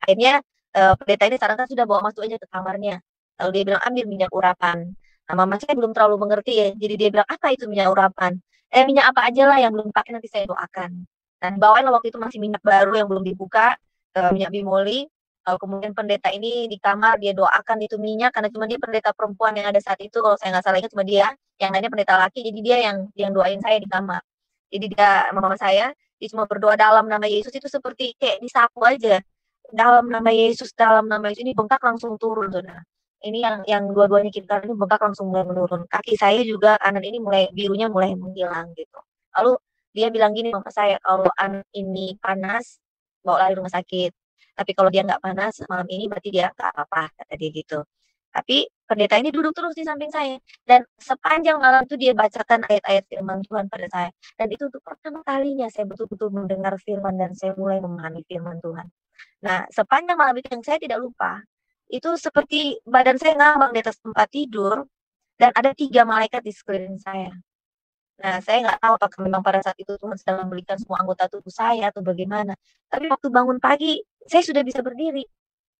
Akhirnya pendeta ini sarankan sudah bawa masuk aja ke kamarnya. Lalu dia bilang ambil minyak urapan. Nah, mama saya belum terlalu mengerti ya. Jadi dia bilang apa itu minyak urapan? Minyak apa aja lah yang belum pakai nanti saya doakan. Dan bawain waktu itu masih minyak baru yang belum dibuka, minyak bimoli. Lalu kemudian pendeta ini di kamar dia doakan itu minyak karena cuma dia pendeta perempuan yang ada saat itu kalau saya nggak salah ingat cuma dia, yang lainnya pendeta laki jadi dia yang doain saya di kamar. Jadi dia mama saya dia cuma berdoa dalam nama Yesus itu seperti kayak disapu aja dalam nama Yesus ini bengkak langsung turun, saudara. Ini yang dua-duanya kiri kanan ini bengkak langsung mulai menurun. Kaki saya juga kanan ini mulai birunya mulai menghilang gitu. Lalu dia bilang gini mama saya, kalau anak ini panas, bawa lari rumah sakit. Tapi kalau dia nggak panas malam ini berarti dia nggak apa-apa, kata dia gitu. Tapi pendeta ini duduk terus di samping saya. Dan sepanjang malam itu dia bacakan ayat-ayat firman Tuhan pada saya. Dan itu untuk pertama kalinya saya betul-betul mendengar firman dan saya mulai memahami firman Tuhan. Nah, sepanjang malam itu yang saya tidak lupa, itu seperti badan saya ngambang di atas tempat tidur dan ada 3 malaikat di sekeliling saya. Nah, saya nggak tahu apakah memang pada saat itu Tuhan sedang memberikan semua anggota tubuh saya atau bagaimana. Tapi waktu bangun pagi, saya sudah bisa berdiri.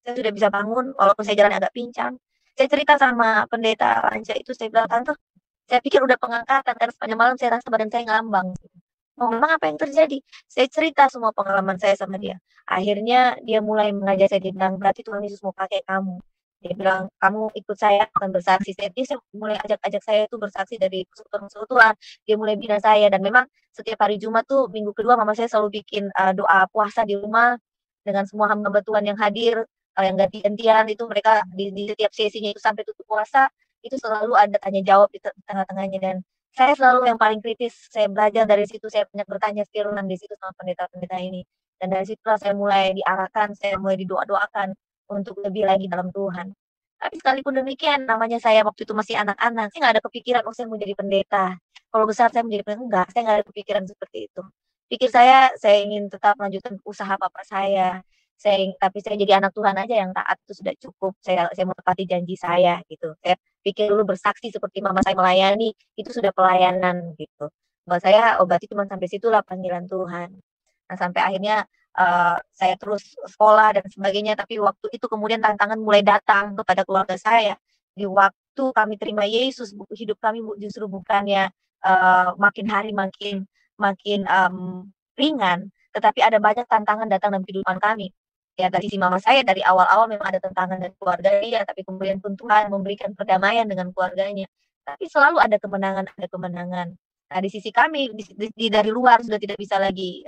Saya sudah bisa bangun walaupun saya jalan agak pincang. Saya cerita sama pendeta Lanca itu, saya bilang, "Tante, saya pikir udah pengangkatan karena sepanjang malam saya rasa badan saya ngambang." Oh, memang apa yang terjadi? Saya cerita semua pengalaman saya sama dia. Akhirnya dia mulai mengajak saya, dia bilang, berarti Tuhan Yesus mau pakai kamu. Dia bilang, kamu ikut saya akan bersaksi. Dia mulai ajak-ajak saya tuh bersaksi dari persekutuan. Dia mulai bina saya. Dan memang setiap hari Jumat tuh, minggu kedua mama saya selalu bikin doa puasa di rumah dengan semua hamba Tuhan yang hadir, yang ganti-gantian itu mereka di setiap sesinya itu sampai tutup puasa, itu selalu ada tanya jawab di tengah-tengahnya. Dan saya selalu yang paling kritis, saya belajar dari situ, saya banyak bertanya firman di situ sama pendeta-pendeta ini. Dan dari situlah saya mulai diarahkan, saya mulai didoa-doakan untuk lebih lagi dalam Tuhan. Tapi sekalipun demikian, namanya saya waktu itu masih anak-anak, saya nggak ada kepikiran, oh saya mau jadi pendeta. Kalau besar saya menjadi pendeta, enggak, saya nggak ada kepikiran seperti itu. Pikir saya ingin tetap melanjutkan usaha papa saya. Tapi saya jadi anak Tuhan aja yang taat itu sudah cukup. Saya mau tepati janji saya gitu. Saya pikir dulu bersaksi seperti mama saya melayani, itu sudah pelayanan gitu. Buat saya, berarti cuma sampai situlah panggilan Tuhan. Nah, sampai akhirnya saya terus sekolah dan sebagainya, tapi waktu itu kemudian tantangan mulai datang kepada keluarga saya. Di waktu kami terima Yesus, hidup kami justru bukannya makin hari makin makin ringan, tetapi ada banyak tantangan datang dalam kehidupan kami. Ya dari sisi mama saya dari awal-awal memang ada tantangan dari keluarga dia, tapi kemudian pun Tuhan memberikan perdamaian dengan keluarganya. Tapi selalu ada kemenangan, ada kemenangan. Nah, di sisi kami dari luar sudah tidak bisa lagi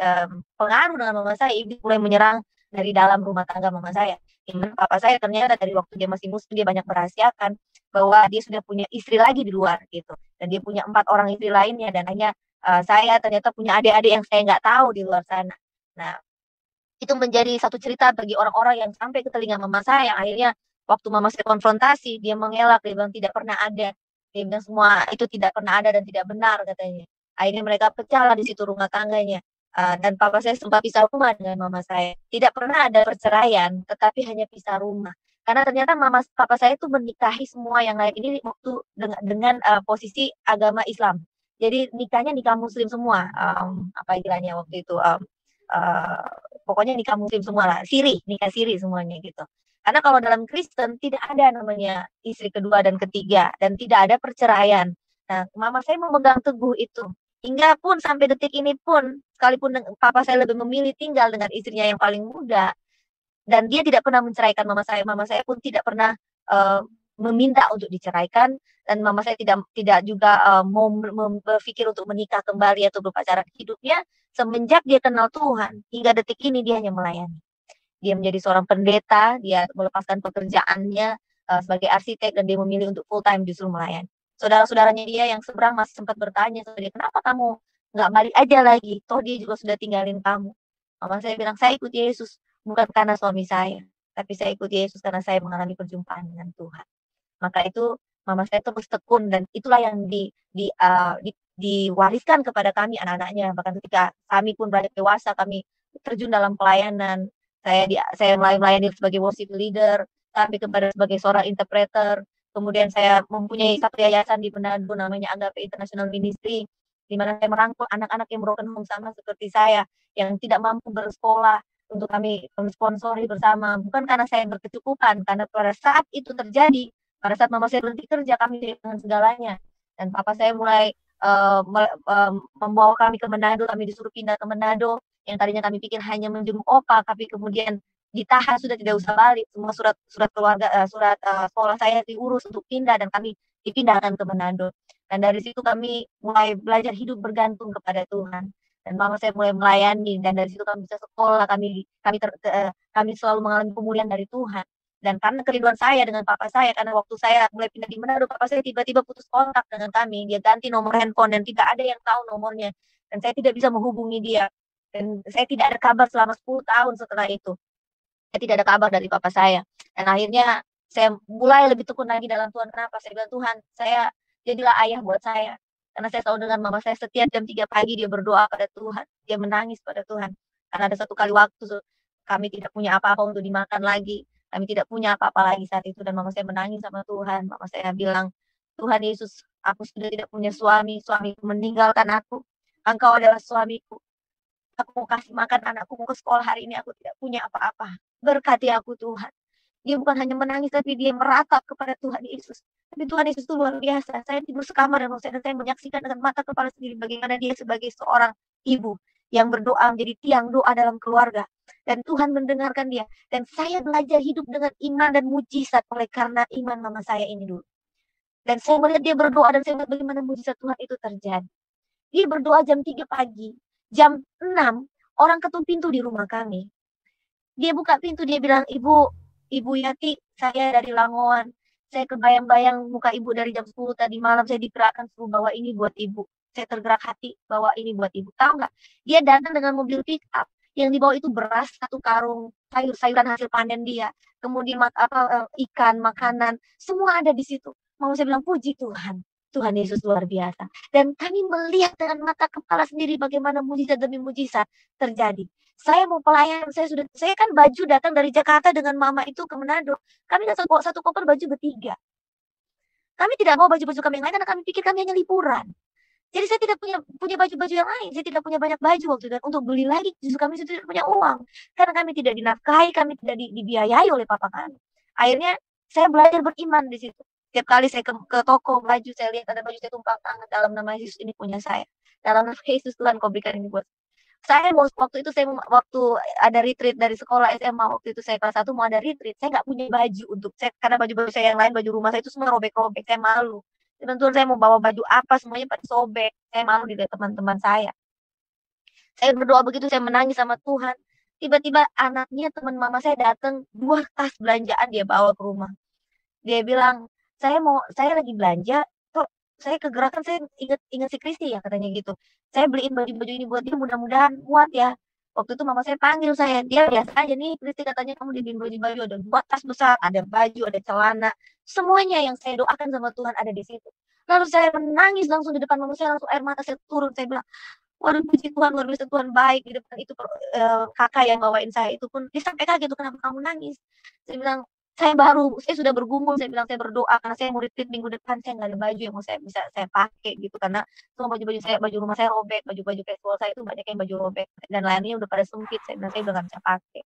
pengaruh dengan mama saya, iblis mulai menyerang dari dalam rumah tangga mama saya. Dimana papa saya ternyata dari waktu dia masih muslim dia banyak merahasiakan bahwa dia sudah punya istri lagi di luar gitu, dan dia punya 4 orang istri lainnya, dan hanya saya ternyata punya adik-adik yang saya nggak tahu di luar sana. Nah, itu menjadi satu cerita bagi orang-orang yang sampai ke telinga mama saya. Akhirnya waktu mama saya konfrontasi, dia mengelak, dia bilang tidak pernah ada. Dia bilang semua itu tidak pernah ada dan tidak benar katanya. Akhirnya mereka pecahlah di situ rumah tangganya. Dan papa saya sempat pisah rumah dengan mama saya. Tidak pernah ada perceraian, tetapi hanya pisah rumah. Karena ternyata papa saya itu menikahi semua yang lain ini waktu dengan posisi agama Islam. Jadi nikahnya nikah Muslim semua. Apa istilahnya waktu itu? Pokoknya nikah muslim semua lah, nikah siri semuanya gitu. Karena kalau dalam Kristen tidak ada namanya istri kedua dan ketiga dan tidak ada perceraian. Nah, mama saya memegang teguh itu. Hingga pun sampai detik ini pun, sekalipun papa saya lebih memilih tinggal dengan istrinya yang paling muda, dan dia tidak pernah menceraikan mama saya pun tidak pernah meminta untuk diceraikan, dan mama saya tidak juga mau berpikir untuk menikah kembali atau berpacaran. Hidupnya semenjak dia kenal Tuhan hingga detik ini dia hanya melayani. Dia menjadi seorang pendeta, dia melepaskan pekerjaannya sebagai arsitek dan dia memilih untuk full time justru melayani. Saudara-saudaranya dia yang seberang masih sempat bertanya sama dia, kenapa kamu nggak balik aja lagi? Toh dia juga sudah tinggalin kamu. Mama saya bilang, saya ikut Yesus bukan karena suami saya, tapi saya ikut Yesus karena saya mengalami perjumpaan dengan Tuhan. Maka itu mama saya terus tekun dan itulah yang diwariskan kepada kami anak-anaknya. Bahkan ketika kami pun beranjak dewasa, kami terjun dalam pelayanan. Saya mulai melayani sebagai worship leader, sampai kepada sebagai seorang interpreter. Kemudian saya mempunyai satu yayasan di Manado namanya Agape International Ministry, di mana saya merangkul anak-anak yang broken home sama seperti saya, yang tidak mampu bersekolah, untuk kami sponsori bersama. Bukan karena saya berkecukupan, karena pada saat itu terjadi, pada saat mama saya berhenti kerja, kami dengan segalanya. Dan papa saya mulai membawa kami ke Manado, kami disuruh pindah ke Manado, yang tadinya kami pikir hanya menjenguk opa, tapi kemudian ditahan, sudah tidak usah balik, semua surat keluarga, sekolah saya diurus untuk pindah dan kami dipindahkan ke Manado. Dan dari situ kami mulai belajar hidup bergantung kepada Tuhan. Dan mama saya mulai melayani dan dari situ kami bisa sekolah, kami selalu mengalami pemulihan dari Tuhan. Dan karena kerinduan saya dengan papa saya, karena waktu saya mulai pindah di Manado, papa saya tiba-tiba putus kontak dengan kami. Dia ganti nomor handphone dan tidak ada yang tahu nomornya. Dan saya tidak bisa menghubungi dia. Dan saya tidak ada kabar selama 10 tahun setelah itu. Saya tidak ada kabar dari papa saya. Dan akhirnya saya mulai lebih tekun lagi dalam Tuhan. Kenapa? Saya bilang, Tuhan, saya jadilah ayah buat saya. Karena saya tahu dengan mama saya setiap jam 3 pagi dia berdoa pada Tuhan. Dia menangis pada Tuhan. Karena ada satu kali waktu kami tidak punya apa-apa untuk dimakan lagi. Kami tidak punya apa-apa lagi saat itu. Dan mama saya menangis sama Tuhan. Mama saya bilang, Tuhan Yesus, aku sudah tidak punya suami. Suamiku meninggalkan aku. Engkau adalah suamiku. Aku mau kasih makan anakku, mau ke sekolah hari ini. Aku tidak punya apa-apa. Berkati aku Tuhan. Dia bukan hanya menangis, tapi dia meratap kepada Tuhan Yesus. Tapi Tuhan Yesus itu luar biasa. Saya tidur sekamar dengan saya, dan saya menyaksikan dengan mata kepala sendiri bagaimana dia sebagai seorang ibu yang berdoa menjadi tiang doa dalam keluarga. Dan Tuhan mendengarkan dia. Dan saya belajar hidup dengan iman dan mujizat oleh karena iman mama saya ini dulu. Dan saya melihat dia berdoa dan saya melihat bagaimana mujizat Tuhan itu terjadi. Dia berdoa jam 3 pagi. Jam 6, orang ketuk pintu di rumah kami. Dia buka pintu, dia bilang, Ibu Yati, saya dari Langoan. Saya kebayang-bayang muka ibu dari jam 10 tadi malam, saya digerakkan suruh bawa ini buat ibu. Saya tergerak hati, bawa ini buat ibu. Tahu nggak? Dia datang dengan mobil pick up. Yang dibawa itu beras, satu karung, sayur-sayuran hasil panen dia. Kemudian ikan, makanan, semua ada di situ. Mau saya bilang, puji Tuhan. Tuhan Yesus luar biasa. Dan kami melihat dengan mata kepala sendiri bagaimana mujizat demi mujizat terjadi. Saya mau pelayan, saya kan baju datang dari Jakarta dengan mama itu ke Manado. Kami datang bawa satu koper baju bertiga. Kami tidak mau baju-baju kami yang lain karena kami pikir kami hanya liburan. Jadi saya tidak punya baju-baju yang lain. Saya tidak punya banyak baju waktu itu. Dan untuk beli lagi justru kami tidak punya uang. Karena kami tidak dinafkahi, kami tidak dibiayai oleh papa kami. Akhirnya saya belajar beriman di situ. Setiap kali saya ke toko baju, saya lihat ada baju, saya tumpang tangan dalam nama Yesus, ini punya saya. Dalam nama Yesus Tuhan kau berikan ini buat saya. Waktu itu waktu ada retreat dari sekolah SMA, waktu itu saya kelas 1 mau ada retreat, saya nggak punya baju untuk saya, karena baju-baju saya yang lain, baju rumah saya itu semua robek-robek, saya malu. Dan Tuhan, saya mau bawa baju apa, semuanya pada sobek, saya malu di teman-teman saya. Saya berdoa begitu, saya menangis sama Tuhan. Tiba-tiba anaknya teman mama saya datang, 2 tas belanjaan dia bawa ke rumah. Dia bilang, saya lagi belanja, kok saya kegerakan, saya ingat si Kristi ya, katanya gitu. Saya beliin baju-baju ini buat dia, mudah-mudahan muat ya. Waktu itu mama saya panggil saya, dia biasa aja nih, Kristi katanya kamu dibeliin baju-baju, ada 2 tas besar, ada baju, ada celana, semuanya yang saya doakan sama Tuhan ada di situ. Lalu saya menangis langsung di depan mama saya, langsung air mata saya turun, saya bilang, waduh puji Tuhan, luar biasa Tuhan baik. Di depan itu kakak yang bawain saya itu pun dia sampai kaget, kenapa kamu nangis? Saya bilang, saya sudah bergumul, saya bilang saya berdoa karena saya mau retreat minggu depan, saya nggak ada baju yang mau saya pakai gitu, karena semua baju-baju saya, baju rumah saya robek, baju-baju casual saya itu banyak yang baju robek dan lainnya udah pada sempit. Saya bilang saya udah nggak bisa pakai.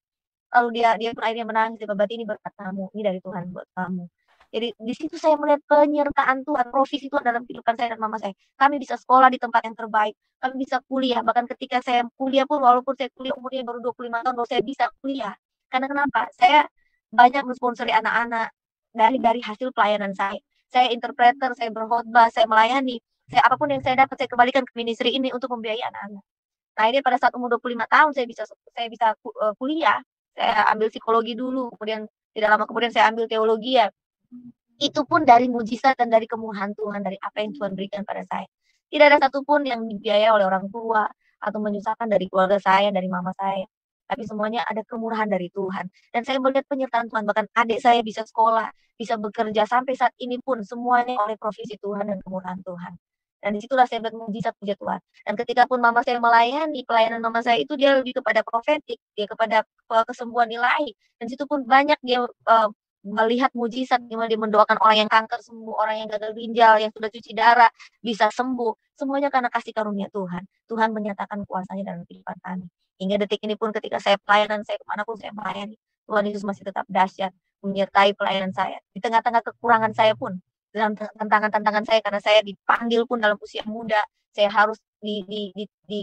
Lalu dia pun akhirnya menangis, berarti ini berkat kamu, ini dari Tuhan buat kamu. Jadi di situ saya melihat penyertaan Tuhan, provisi Tuhan dalam kehidupan saya dan mama saya. Kami bisa sekolah di tempat yang terbaik, kami bisa kuliah, bahkan ketika saya kuliah pun, walaupun saya kuliah umurnya baru 25 tahun, baru saya bisa kuliah. Karena kenapa? Saya banyak mensponsori anak-anak dari hasil pelayanan saya. Saya interpreter, saya berkhotbah, saya melayani. Apapun yang saya dapat, saya kembalikan ke ministry ini untuk membiayai anak-anak. Nah, ini pada saat umur 25 tahun saya bisa kuliah. Saya ambil psikologi dulu, kemudian tidak lama kemudian saya ambil teologi ya. Itu pun dari mujizat dan dari kemurahan Tuhan, dari apa yang Tuhan berikan pada saya. Tidak ada satupun yang dibiayai oleh orang tua atau menyusahkan dari keluarga saya, dari mama saya. tapi semuanya ada kemurahan dari Tuhan. Dan saya melihat penyertaan Tuhan, bahkan adik saya bisa sekolah, bisa bekerja sampai saat ini pun semuanya oleh provisi Tuhan dan kemurahan Tuhan. Dan disitulah saya melihat mujizat puji Tuhan. Dan ketika pun mama saya melayani, pelayanan mama saya itu dia lebih kepada profetik, dia kepada kesembuhan ilahi. Dan situ pun banyak dia melihat mujizat, gimana dia mendoakan orang yang kanker sembuh, orang yang gagal ginjal, yang sudah cuci darah bisa sembuh. Semuanya karena kasih karunia Tuhan. Tuhan menyatakan kuasanya dalam kehidupan kami. Hingga detik ini pun ketika saya pelayanan, saya kemanapun saya melayani, Tuhan Yesus masih tetap dahsyat menyertai pelayanan saya. Di tengah-tengah kekurangan saya pun, dalam tantangan-tantangan saya, karena saya dipanggil pun dalam usia muda, saya harus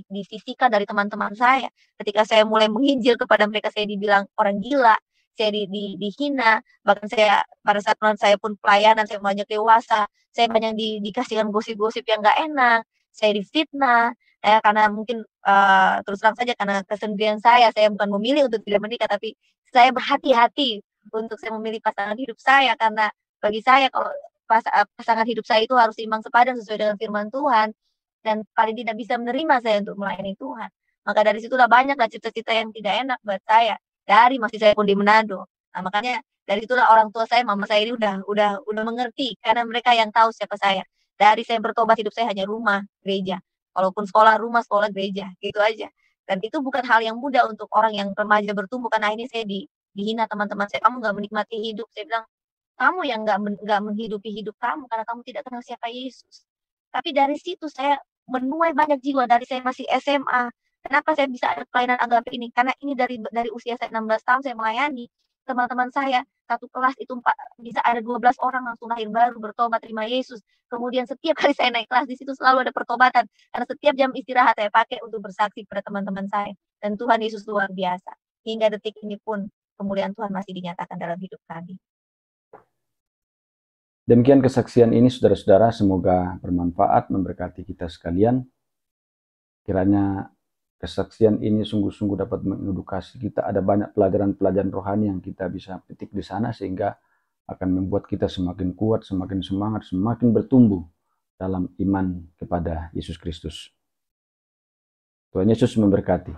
disisihkan dari teman-teman saya. Ketika saya mulai menginjil kepada mereka, saya dibilang orang gila, saya dihina, bahkan saya pada saat saya pun pelayanan, saya banyak dewasa, saya banyak dikasihkan gosip-gosip yang nggak enak, saya difitnah, karena mungkin terus terang saja karena kesendirian saya bukan memilih untuk tidak menikah, tapi saya berhati-hati untuk saya memilih pasangan hidup saya, karena bagi saya kalau pasangan hidup saya itu harus seimbang sepadan sesuai dengan firman Tuhan, dan paling tidak bisa menerima saya untuk melayani Tuhan. Maka dari situlah banyaklah cita-cita yang tidak enak buat saya dari masih saya pun di Manado. Nah, makanya dari itulah orang tua saya, mama saya ini udah mengerti, karena mereka yang tahu siapa saya. Dari saya bertobat, hidup saya hanya rumah, gereja. Walaupun sekolah, rumah, sekolah, gereja, gitu aja. Dan itu bukan hal yang mudah untuk orang yang remaja bertumbuh, karena ini saya dihina teman-teman saya, kamu nggak menikmati hidup. Saya bilang, kamu yang nggak menghidupi hidup kamu karena kamu tidak kenal siapa Yesus. Tapi dari situ saya menuai banyak jiwa dari saya masih SMA. Kenapa saya bisa ada pelayanan agape ini? Karena ini dari usia saya 16 tahun saya melayani. Teman-teman saya satu kelas itu bisa ada 12 orang langsung lahir baru, bertobat, terima Yesus. Kemudian setiap kali saya naik kelas di situ selalu ada pertobatan. Karena setiap jam istirahat saya pakai untuk bersaksi pada teman-teman saya. Dan Tuhan Yesus luar biasa. Hingga detik ini pun kemuliaan Tuhan masih dinyatakan dalam hidup kami. Demikian kesaksian ini, saudara-saudara, semoga bermanfaat, memberkati kita sekalian. Kiranya kesaksian ini sungguh-sungguh dapat mengedukasi kita. Ada banyak pelajaran-pelajaran rohani yang kita bisa petik di sana, sehingga akan membuat kita semakin kuat, semakin semangat, semakin bertumbuh dalam iman kepada Yesus Kristus. Tuhan Yesus memberkati.